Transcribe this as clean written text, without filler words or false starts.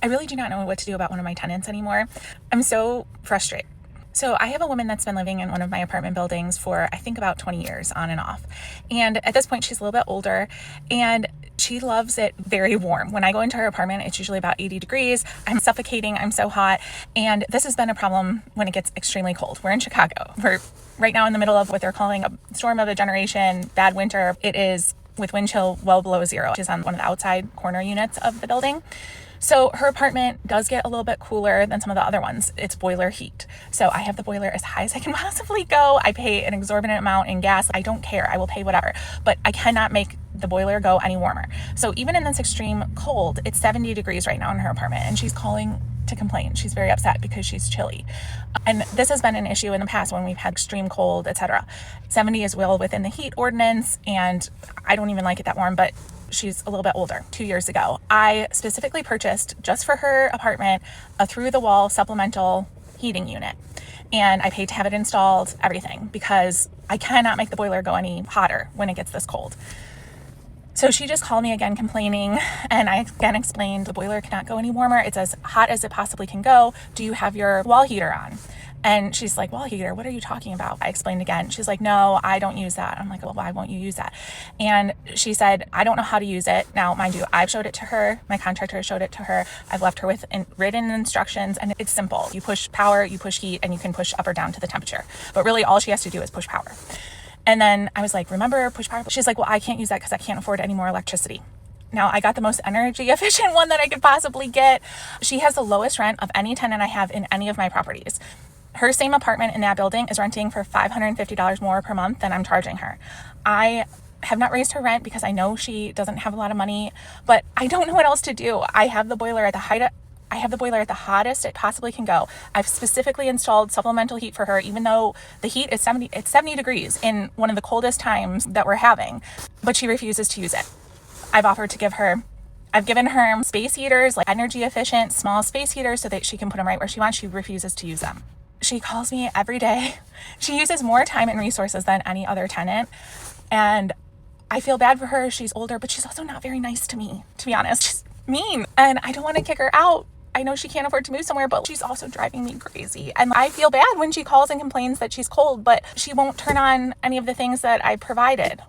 I really do not know what to do about one of my tenants anymore. I'm so frustrated. So I have a woman that's been living in one of my apartment buildings for I think about 20 years on and off. And at this point she's a little bit older and she loves it very warm. When I go into her apartment, it's usually about 80 degrees. I'm suffocating. I'm so hot. And this has been a problem when it gets extremely cold. We're in Chicago. We're right now in the middle of what they're calling a storm of a generation, bad winter. It is with wind chill well below zero, which is on one of the outside corner units of the building. So her apartment does get a little bit cooler than some of the other ones. It's boiler heat. So I have the boiler as high as I can possibly go. I pay an exorbitant amount in gas. I don't care. I will pay whatever. But I cannot make the boiler go any warmer. So even in this extreme cold, it's 70 degrees right now in her apartment. And she's calling to complain. She's very upset because she's chilly. And this has been an issue in the past when we've had extreme cold, etc. 70 is well within the heat ordinance. And I don't even like it that warm, but she's a little bit older. 2 years ago, I specifically purchased just for her apartment a through-the-wall supplemental heating unit. And I paid to have it installed, everything, because I cannot make the boiler go any hotter when it gets this cold. So she just called me again complaining, and I again explained the boiler cannot go any warmer. It's as hot as it possibly can go. Do you have your wall heater on? And she's like, wall heater, what are you talking about? I explained again. She's like, no, I don't use that. I'm like, well, why won't you use that? And she said, I don't know how to use it. Now, mind you, I've showed it to her. My contractor showed it to her. I've left her with written instructions, and it's simple. You push power, you push heat, and you can push up or down to the temperature. But really all she has to do is push power. And then I was like, remember, push power? She's like, well, I can't use that because I can't afford any more electricity. Now, I got the most energy efficient one that I could possibly get. She has the lowest rent of any tenant I have in any of my properties. Her same apartment in that building is renting for $550 more per month than I'm charging her. I have not raised her rent because I know she doesn't have a lot of money, but I don't know what else to do. I have the boiler at the hottest it possibly can go. I've specifically installed supplemental heat for her, even though the heat is 70 degrees in one of the coldest times that we're having, but she refuses to use it. I've given her space heaters, like energy efficient, small space heaters so that she can put them right where she wants. She refuses to use them. She calls me every day. She uses more time and resources than any other tenant. And I feel bad for her. She's older, but she's also not very nice to me, to be honest. She's mean. And I don't want to kick her out. I know she can't afford to move somewhere, but she's also driving me crazy. And I feel bad when she calls and complains that she's cold, but she won't turn on any of the things that I provided.